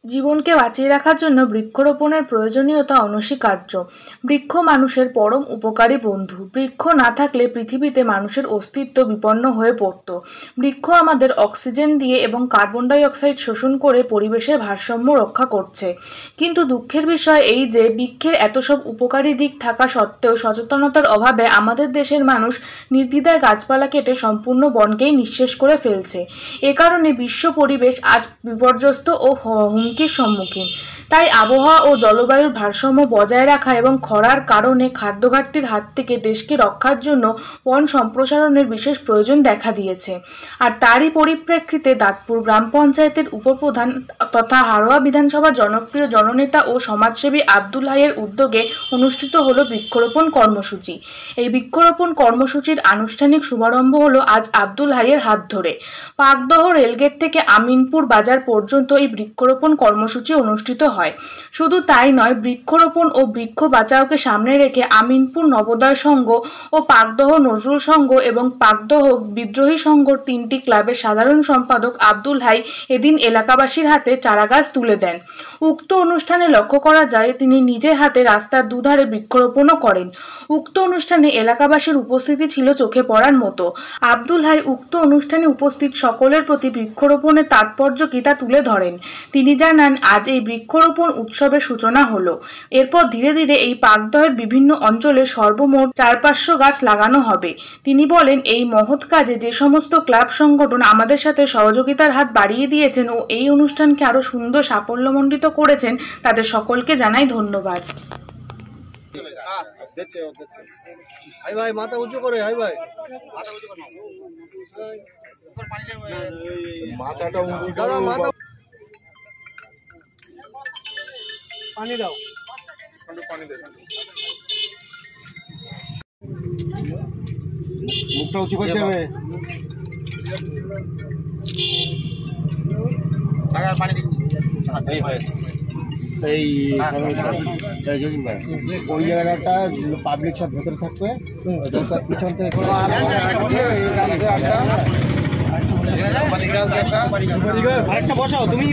জীবনকে বাঁচিয়ে রাখার জন্য বৃক্ষরোপণের প্রয়োজনীয়তা অনস্বীকার্য। বৃক্ষ মানুষের পরম উপকারী বন্ধু। বৃক্ষ না থাকলে পৃথিবীতে মানুষের অস্তিত্ব বিপন্ন হয়ে পড়ত। বৃক্ষ আমাদের অক্সিজেন দিয়ে এবং কার্বন ডাই অক্সাইড শোষণ করে পরিবেশের ভারসাম্য রক্ষা করছে। কিন্তু দুঃখের বিষয় এই যে বৃক্ষের এত সব উপকারী দিক থাকা সত্ত্বেও সচেতনতার অভাবে আমাদের দেশের মানুষ নির্দ্বিধায় গাছপালা কেটে সম্পূর্ণ বনকেই নিঃশেষ করে ফেলছে। এ কারণে বিশ্ব পরিবেশ আজ বিপর্যস্ত ও হুমকির সম্মুখীন। তাই আবহাওয়া ও জলবায়ুর ভারসাম্য বজায় রাখা এবং খরার কারণে খাদ্য ঘাটতির হাত থেকে দেশকে রক্ষার জন্য বন সম্প্রসারণের বিশেষ প্রয়োজন দেখা দিয়েছে। আর তারই পরিপ্রেক্ষিতে দাঁতপুর গ্রাম পঞ্চায়েতের উপপ্রধান তথা হাড়োয়া বিধানসভার জনপ্রিয় জননেতা ও সমাজসেবী আব্দুল হাইয়ের উদ্যোগে অনুষ্ঠিত হলো বৃক্ষরোপণ কর্মসূচি। এই বৃক্ষরোপণ কর্মসূচির আনুষ্ঠানিক শুভারম্ভ হলো আজ আব্দুল হাইয়ের হাত ধরে। পাকদহ রেলগেট থেকে আমিনপুর বাজার পর্যন্ত এই বৃক্ষরোপণ কর্মসূচি অনুষ্ঠিত হয়। শুধু তাই নয়, বৃক্ষরোপণ ও বৃক্ষ বাঁচাওকে সামনে রেখে আমিনপুর নবোদয় সংঘ ও পাকদহ নজরুল সংঘ এবং পাকদহ বিদ্রোহী সংঘর 3টি ক্লাবের সাধারণ সম্পাদক আব্দুল হাই এদিন এলাকাবাসীর হাতে চারাগাছ তুলে দেন। উক্ত অনুষ্ঠানে লক্ষ্য করা যায় তিনি নিজের হাতে রাস্তার দুধারে বৃক্ষরোপণও করেন। উক্ত অনুষ্ঠানে এলাকাবাসীর উপস্থিতি ছিল চোখে পড়ার মতো। আব্দুল হাই উক্ত অনুষ্ঠানে উপস্থিত সকলের প্রতি বৃক্ষরোপণের তাৎপর্য কি তা তুলে ধরেন। তিনি জানান, আজ এই বৃক্ষরোপণ উৎসবের সূচনা হলো। এরপর ধীরে ধীরে এই পাকদহের বিভিন্ন অঞ্চলে সর্বমোট 400-500 গাছ লাগানো হবে। তিনি বলেন, এই মহৎ কাজে যে সমস্ত ক্লাব সংগঠন আমাদের সাথে সহযোগিতার হাত বাড়িয়ে দিয়েছেন ও এই অনুষ্ঠানকে আরো সুন্দর সাফল্যমণ্ডিত করেছেন, তাদের সকলকে জানাই ধন্যবাদ। হাই ভাই, মাথা উঁচু করে। হাই ভাই, মাথাটা উঁচু করো। মাথা পানি দাও, পানি দে। মুখটা উঁচু করতে হবে। পানি দিন। এই ওই জায়গাটা পাবলিক সব ভেতরে থাকবে, পিছন থেকে আরেকটা বসাও তুমি।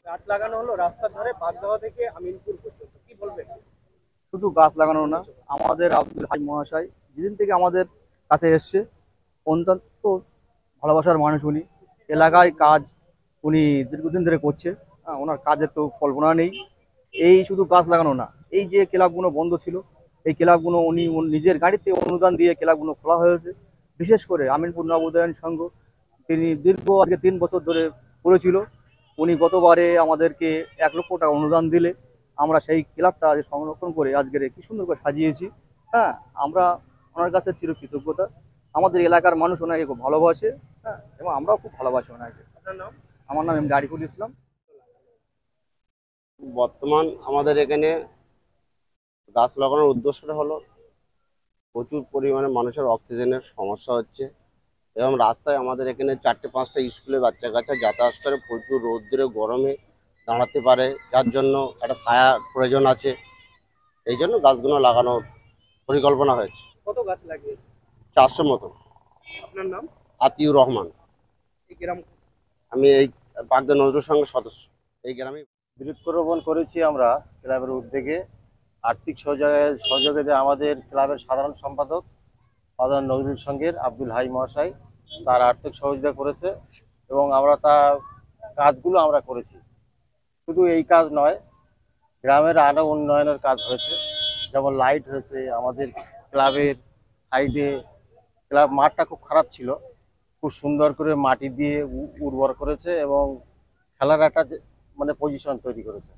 গাছ লাগানো হলো রাস্তার ধারে পাকদহ থেকে আমিনপুর পর্যন্ত, কি বলবেন? শুধু গাছ লাগানো না, আমাদের আব্দুল হাই মহাশয় যেদিন থেকে আমাদের কাছে এসছে অত্যন্ত ভালোবাসার মানুষ উনি। এলাকায় কাজ উনি দীর্ঘদিন ধরে করছে, ওনার কাজের তো কল্পনা নেই। এই শুধু গাছ লাগানো না, এই যে ক্লাবগুলো বন্ধ ছিল এই ক্লাবগুলো উনি নিজের গাড়িতে অনুদান দিয়ে ক্লাবগুলো খোলা হয়েছে। বিশেষ করে আমিনপুর নবোদয়ন সংঘ তিনি দীর্ঘ আজকে 3 বছর ধরে করেছিল। উনি গতবারে আমাদেরকে 1 লক্ষ টাকা অনুদান দিলে আমরা সেই ক্লাবটা সংরক্ষণ করে আজকের কি সুন্দর করে সাজিয়েছি। আমরা ওনার কাছে চিরকৃতজ্ঞতা। আমাদের এলাকার মানুষ ওনাকে খুব ভালোবাসে, এবং আমরাও খুব ভালোবাসি ওনাকে। আমার নাম এমডি আরিফুল ইসলাম। বর্তমান আমাদের এখানে গাছ লাগানোর উদ্দেশ্যটা হলো প্রচুর পরিমাণে মানুষের অক্সিজেনের সমস্যা হচ্ছে, এবং রাস্তায় আমাদের এখানে 4-5টা স্কুলে বাচ্চা কাচ্চা যাতায়াত করে প্রচুর রৌদ্রে গরমে দাঁড়াতে পারে, যার জন্য একটা ছায়া প্রয়োজন আছে। এই জন্য গাছগুলো লাগানোর পরিকল্পনা হয়েছে। কত গাছ লাগিয়ে? 400 মতো। আপনার নাম? আতিউর রহমান। এই গ্রাম? আমি এই পাকদহ নজরুল সংঘের সদস্য। এই গ্রামে বৃক্ষরোপণ করেছি আমরা ক্লাবের উদ্যোগে। আর্থিক সহযোগিতা আমাদের ক্লাবের সাধারণ সম্পাদক পাকদহ নজরুল সংঘের আব্দুল হাই মহাশয় তার আর্থিক সহযোগিতা করেছে, এবং আমরা তার কাজগুলো আমরা করেছি। শুধু এই কাজ নয়, গ্রামের আরও উন্নয়নের কাজ হয়েছে, যেমন লাইট হয়েছে আমাদের ক্লাবের সাইডে। ক্লাব মাঠটা খুব খারাপ ছিল, খুব সুন্দর করে মাটি দিয়ে উর্বর করেছে এবং খেলার একটা মানে পজিশন তৈরি করেছে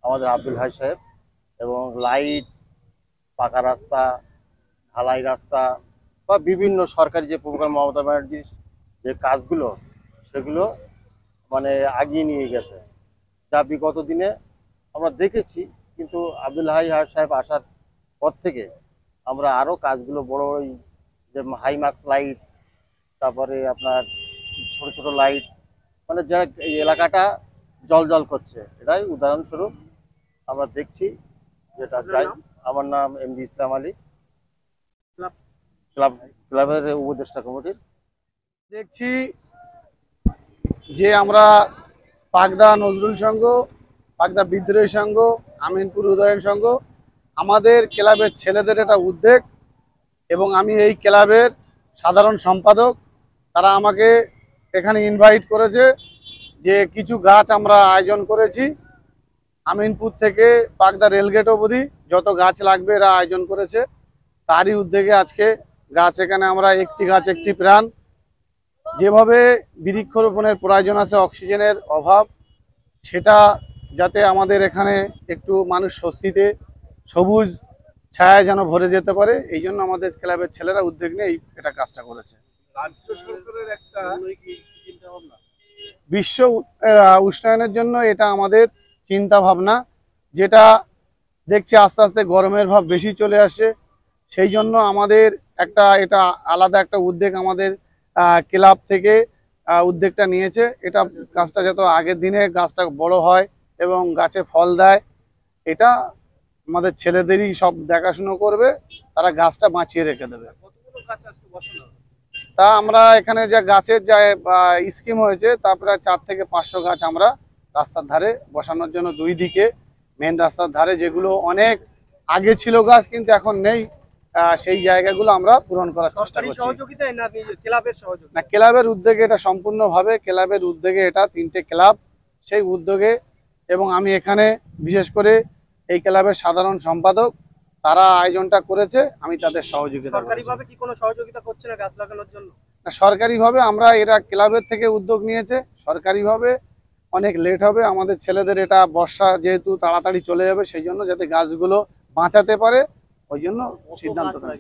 আমাদের আব্দুল হাই সাহেব। এবং লাইট, পাকা রাস্তা, ঢালাই রাস্তা বা বিভিন্ন সরকারি যে প্রোগ্রাম মমতা ব্যানার্জির যে কাজগুলো সেগুলো মানে আগিয়ে নিয়ে গেছে, যা বিগত দিনে আমরা দেখেছি। কিন্তু আব্দুল হাই সাহেব আসার পর থেকে আমরা আরও কাজগুলো বড় যে হাই মার্কস লাইট, তারপরে আপনার ছোট ছোট লাইট, মানে যারা এই এলাকাটা জল করছে, এটাই উদাহরণস্বরূপ আমরা দেখছি। যেটা আপনার চাই। নাম? আমার নাম এমডি ইসলাম আলী, ক্লাব ক্লাবের উপদেষ্টা কমিটির। দেখছি যে আমরা পাকদা নজরুল সংঘ, পাকদা বিদ্রোহী সংঘ, আমিনপুর উদয়ন সংঘ, আমাদের ক্লাবের ছেলেদের একটা উদ্যোগ এবং আমি এই ক্লাবের সাধারণ সম্পাদক। তারা আমাকে এখানে ইনভাইট করেছে যে কিছু গাছ আমরা আয়োজন করেছি। আমিনপুর থেকে পাকদা রেলগেট অবধি যত গাছ লাগবে এরা আয়োজন করেছে। তারই উদ্যোগে আজকে গাছ এখানে আমরা একটি গাছ একটি প্রাণ। যেভাবে বৃক্ষরোপণের প্রয়োজন আছে, অক্সিজেনের অভাব, সেটা যাতে আমাদের এখানে একটু মানুষ স্বস্তিতে সবুজ ছায়া যেন ভরে যেতে পারে, এই জন্য আমাদের ক্লাবের ছেলেরা উদ্যোগ নিয়ে এটা কাজটা করেছে। রাজ্য সরকারের একটা চিন্তা ভাবনা বিশ্ব উষ্ণায়নের জন্য এটা আমাদের চিন্তা ভাবনা, যেটা দেখছি আস্তে আস্তে গরমের ভাব বেশি চলে আসছে। সেই জন্য আমাদের এটা আলাদা একটা উদ্যোগ আমাদের ক্লাব থেকে উদ্যোগটা নিয়েছে। এটা গাছটা যত আগের দিনে গাছটা বড় হয় এবং গাছে ফল দেয়, এটা আমাদের ছেলেদেরই সব দেখাশুনো করবে, তারা গাছটা বাঁচিয়ে রেখে দেবে। কতগুলো গাছ আজকে বসানো হলো? তা আমরা এখানে যে গাছের যে স্কিম হয়েছে তা প্রায় 4 থেকে 500 গাছ আমরা রাস্তার ধারে বসানোর জন্য, দুই দিকে মেন রাস্তার ধারে যেগুলো অনেক আগে ছিল গাছ কিন্তু এখন নেই, সেই জায়গাগুলো আমরা পূরণ করার চেষ্টা সরকারি করছি। সহযোগিতায় না নিজের ক্লাবের সহযোগিতা? না, ক্লাবের উদ্যোগে এটা সম্পূর্ণভাবে ক্লাবের উদ্যোগে, এটা 3টে ক্লাব সেই উদ্যোগে, এবং আমি এখানে বিশেষ করে এই ক্লাবের সাধারণ সম্পাদক, তারা আয়োজনটা করেছে, আমি তাদের সহযোগিতা করেছি। সরকারিভাবে কি কোনো সহযোগিতা করছে না গাছ লাগানোর জন্য? না, সরকারিভাবে আমরা এরা ক্লাবের থেকে উদ্যোগ নিয়েছে, সরকারিভাবে অনেক লেট হবে। আমাদের ছেলেদের এটা বর্ষা যেহেতু তাড়াতাড়ি চলে যাবে, সেই জন্য যাতে গাছগুলো বাঁচাতে পারে ওই জন্য সিদ্ধান্ত নেয়।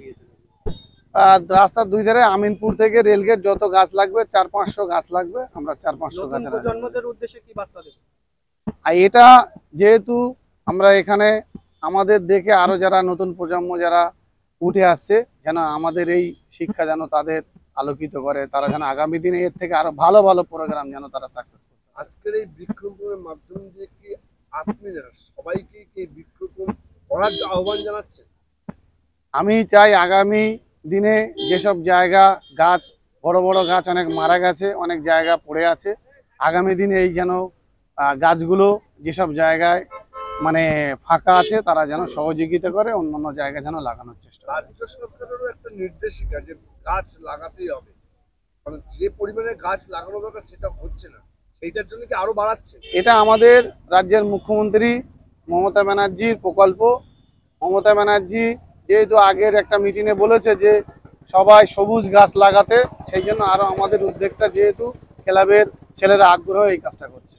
রাস্তার দুই ধারে আমিনপুর থেকে রেলগেট যত গাছ লাগবে 400-500 গাছ লাগবে, আমরা 400-500 নতুন গাছের আয়োজন করব। প্রজন্মদের উদ্দেশ্যে কি বার্তা দেবেন? আর এটা যেহেতু আমরা এখানে আমাদের দেখে আরো যারা নতুন প্রজন্ম যারা উঠে আসছে, যেন আমাদের এই শিক্ষা যেন তাদের আলোকিত করে, তারা যেন আগামী দিনে এর থেকে আরো ভালো ভালো প্রোগ্রাম যেন তারা সাকসেস করে। আজকের এই বৃক্ষরোপণের মাধ্যম দিয়ে কি আপনারা সবাইকে এই বৃক্ষরোপণ করার আহ্বান জানাচ্ছেন? আমি চাই আগামী দিনে যেসব জায়গা গাছ, বড় বড় গাছ অনেক মারা গেছে, অনেক জায়গা পড়ে আছে, আগামী দিনে এই যেন গাছগুলো যেসব জায়গায় মানে ফাঁকা আছে তারা যেন সহযোগিতা করে অন্যান্য জায়গায় যেন লাগানোর চেষ্টা করে। রাজ্য সরকারেরও একটা নির্দেশিকা যে গাছ লাগাতেই হবে, মানে যে পরিমাণে গাছ লাগানো দরকার সেটা হচ্ছে না, সেইটার জন্য কি আরো বাড়াচ্ছে? এটা আমাদের রাজ্যের মুখ্যমন্ত্রী মমতা ব্যানার্জির প্রকল্প। মমতা ব্যানার্জি যেহেতু আগের একটা মিটিংয়ে বলেছে যে সবাই সবুজ গাছ লাগাতে, সেই জন্য আরো আমাদের উদ্যোগটা, যেহেতু ক্লাবের ছেলেরা আগ্রহ এই কাজটা করছে।